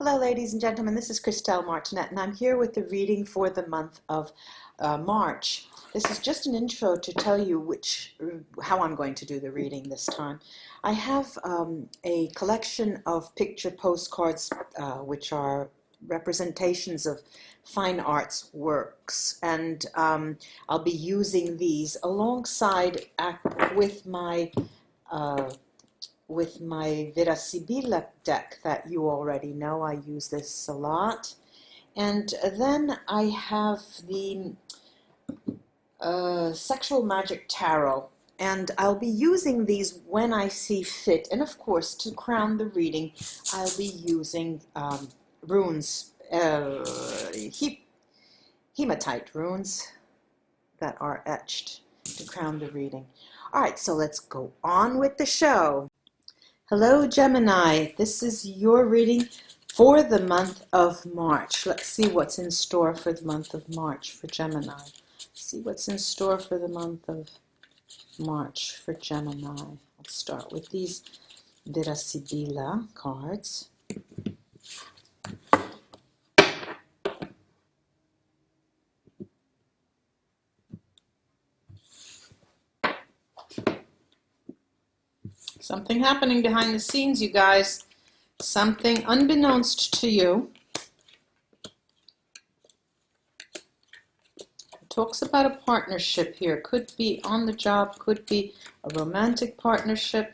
Hello, ladies and gentlemen. This is Christelle Martinette, and I'm here with the reading for the month of March. This is just an intro to tell you how I'm going to do the reading this time. I have a collection of picture postcards, which are representations of fine arts works, and I'll be using these alongside with my Vera Sibilla deck that you already know. I use this a lot. And then I have the Sexual Magic Tarot, and I'll be using these when I see fit. And of course, to crown the reading, I'll be using runes, hematite runes that are etched to crown the reading. All right, so let's go on with the show. Hello, Gemini. This is your reading for the month of March. Let's see what's in store for the month of March for Gemini. See what's in store for the month of March for Gemini. Let's start with these Vera Sibilla cards. Something happening behind the scenes, you guys. Something unbeknownst to you. It talks about a partnership here. Could be on the job, could be a romantic partnership.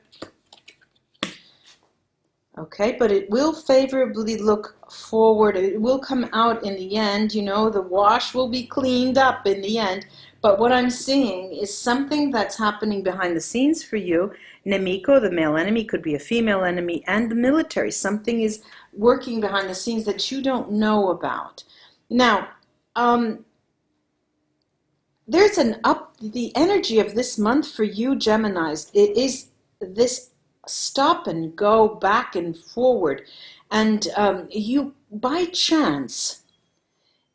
Okay, but it will favorably look forward. It will come out in the end. You know, the wash will be cleaned up in the end. But what I'm seeing is something that's happening behind the scenes for you. Nemico, the male enemy, could be a female enemy, and the military. Something is working behind the scenes that you don't know about. Now, there's the energy of this month for you, Geminis. It is this stop and go back and forward. And you, by chance,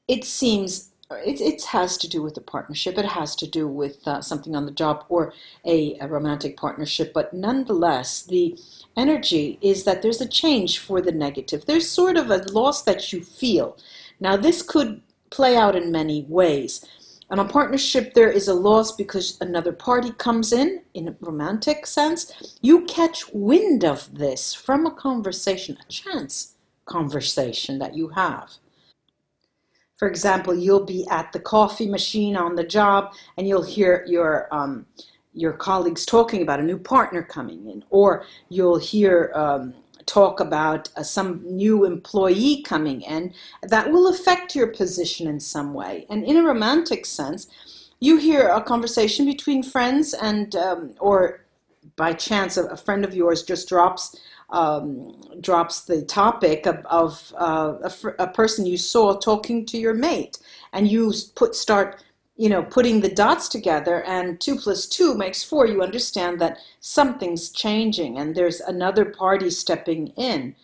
it seems, it has to do with a partnership. It has to do with something on the job or a romantic partnership. But nonetheless, the energy is that there's a change for the negative. There's sort of a loss that you feel. Now, this could play out in many ways. In a partnership, there is a loss because another party comes in a romantic sense. You catch wind of this from a conversation, a chance conversation that you have. For example, you'll be at the coffee machine on the job and you'll hear your colleagues talking about a new partner coming in, or you'll hear talk about some new employee coming in that will affect your position in some way. And in a romantic sense, you hear a conversation between friends, and or by chance a friend of yours just drops the topic of a person you saw talking to your mate, and you start putting the dots together, and 2 + 2 makes 4. You understand that something's changing and there's another party stepping in.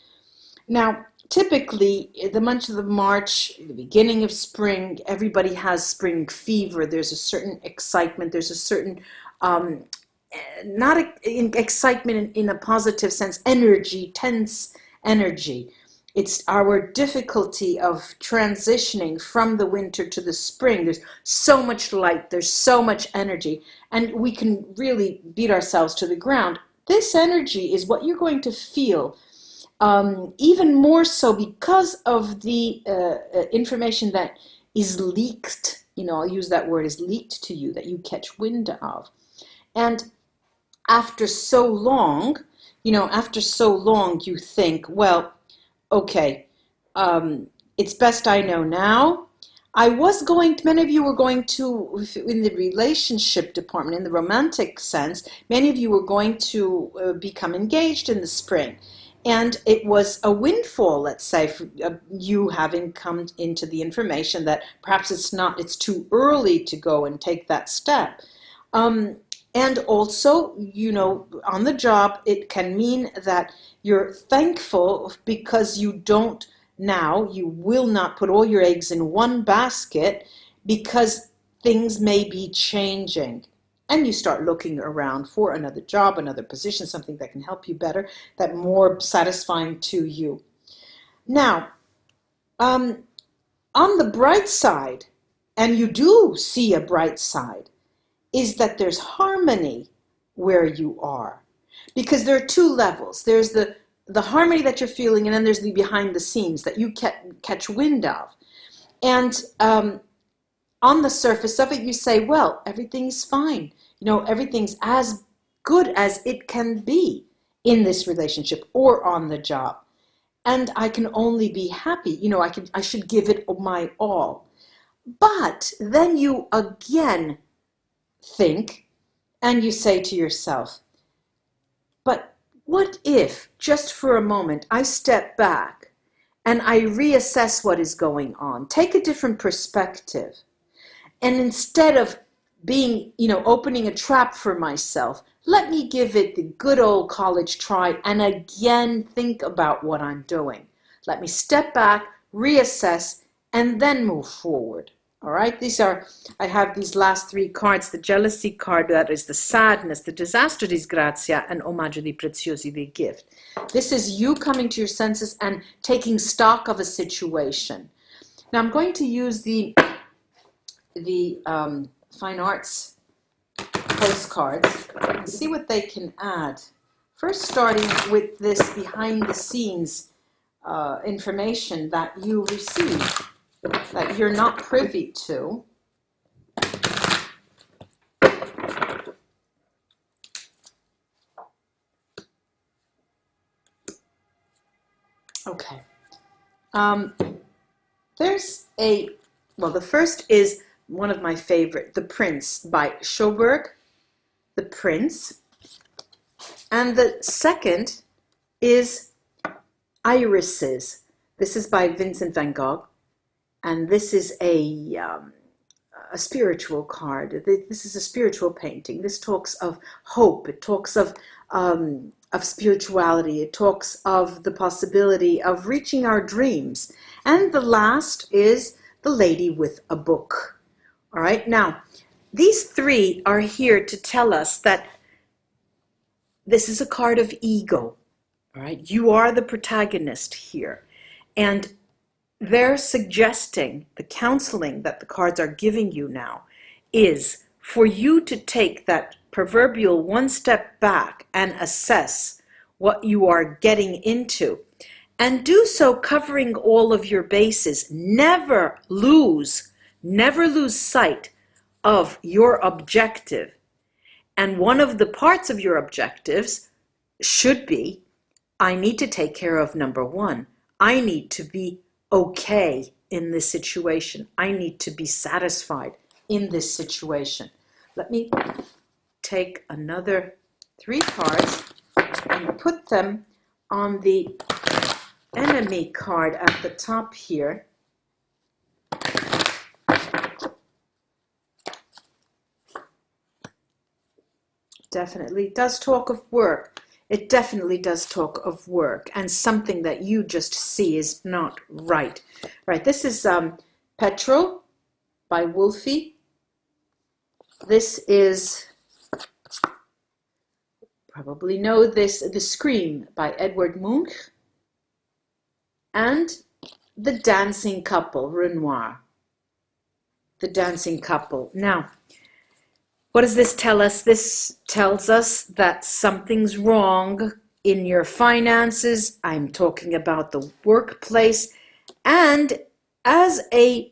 Now, typically, the month of March, the beginning of spring, everybody has spring fever. There's a certain excitement. There's a certain, not excitement in a positive sense, energy, tense energy. It's our difficulty of transitioning from the winter to the spring. There's so much light, there's so much energy, and we can really beat ourselves to the ground. This energy is what you're going to feel, even more so because of the information that is leaked. I'll use that word, is leaked to you, that you catch wind of. And after so long, you think, well, okay, it's best I know now. Many of you were going to, in the relationship department, in the romantic sense, many of you were going to become engaged in the spring. And it was a windfall, let's say, for you having come into the information that perhaps it's too early to go and take that step. And also, on the job, it can mean that you're thankful because you will not put all your eggs in one basket, because things may be changing. And you start looking around for another job, another position, something that can help you better, that more satisfying to you. Now, on the bright side, and you do see a bright side, is that there's harmony where you are. Because there are two levels. There's the harmony that you're feeling, and then there's the behind the scenes that you catch wind of. And on the surface of it, you say, well, everything's fine. Everything's as good as it can be in this relationship or on the job. And I can only be happy. I should give it my all. But then you again think, and you say to yourself, but what if, just for a moment, I step back and I reassess what is going on, take a different perspective, and instead of opening a trap for myself, let me give it the good old college try and again think about what I'm doing. Let me step back, reassess, and then move forward. All right, I have these last three cards: the jealousy card, that is the sadness, the disaster, disgrazia, and omaggio di preziosi, the gift. This is you coming to your senses and taking stock of a situation. Now I'm going to use the fine arts postcards and see what they can add. First, starting with this behind the scenes information that you receive, that you're not privy to. Okay. The first is one of my favorite, The Prince by Schoberg, The Prince. And the second is Irises. This is by Vincent van Gogh. And this is a spiritual card. This is a spiritual painting. This talks of hope. It talks of spirituality. It talks of the possibility of reaching our dreams. And the last is The Lady with a Book. All right. Now, these three are here to tell us that this is a card of ego. All right. You are the protagonist here. And they're suggesting, the counseling that the cards are giving you now is for you to take that proverbial one step back and assess what you are getting into, and do so covering all of your bases. Never lose sight of your objective. And one of the parts of your objectives should be, I need to take care of number one. I need to be okay in this situation. I need to be satisfied in this situation. Let me take another three cards and put them on the enemy card at the top here. Definitely does talk of work. It definitely does talk of work and something that you just see is not right. Right, this is Petrol by Wolfie. This is, probably know this, The Scream by Edward Munch. And The Dancing Couple, Renoir. The Dancing Couple. Now, what does this tell us? This tells us that something's wrong in your finances. I'm talking about the workplace. And as a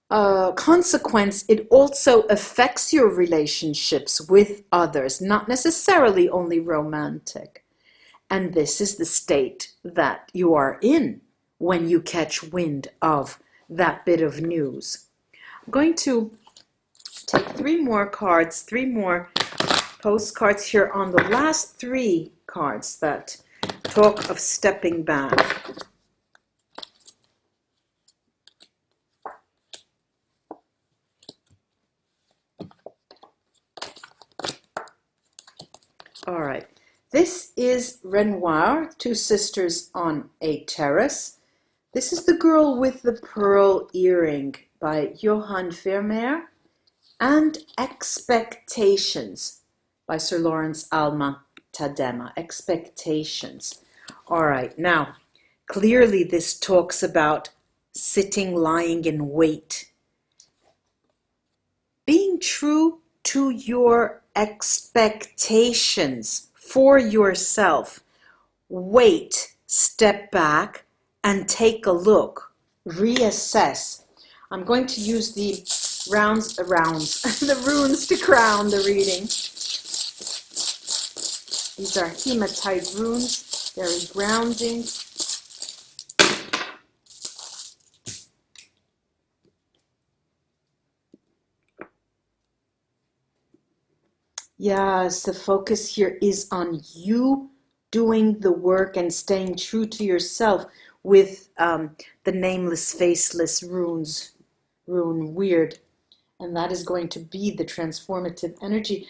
consequence, it also affects your relationships with others, not necessarily only romantic. And this is the state that you are in when you catch wind of that bit of news. I'm going to take three more cards, three more postcards here on the last three cards that talk of stepping back. All right. This is Renoir, Two Sisters on a Terrace. This is The Girl with the Pearl Earring by Johann Vermeer. And Expectations by Sir Lawrence Alma Tadema. Expectations. All right, now, Clearly, this talks about sitting, lying in wait. Being true to your expectations for yourself. Wait, step back, and take a look. Reassess. I'm going to use the the runes to crown the reading. These are hematite runes, very grounding. Yes, the focus here is on you doing the work and staying true to yourself with the nameless, faceless rune, weird. And that is going to be the transformative energy.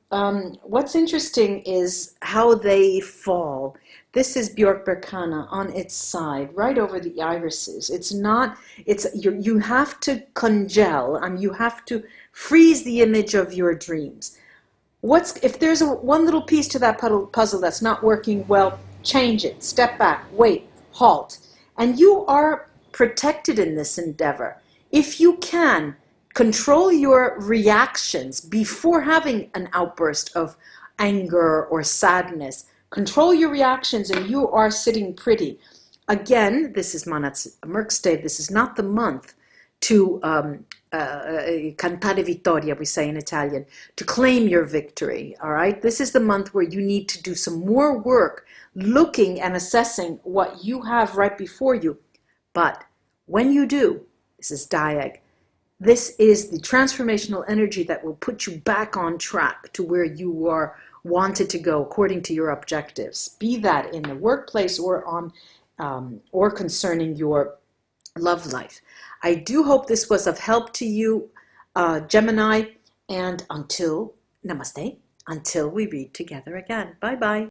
What's interesting is how they fall. This is Björk Berkana on its side, right over the irises. You have to congeal, you have to freeze the image of your dreams. If there's one little piece to that puzzle that's not working well, change it, step back, wait, halt. And you are protected in this endeavor. If you can, control your reactions before having an outburst of anger or sadness. Control your reactions and you are sitting pretty. Again, this is Manats Merkstave. This is not the month to cantare vittoria, we say in Italian, to claim your victory, all right? This is the month where you need to do some more work looking and assessing what you have right before you. But when you do, this is Diag, this is the transformational energy that will put you back on track to where you are wanted to go according to your objectives, be that in the workplace or or concerning your love life. I do hope this was of help to you, Gemini, and namaste, until we read together again. Bye-bye.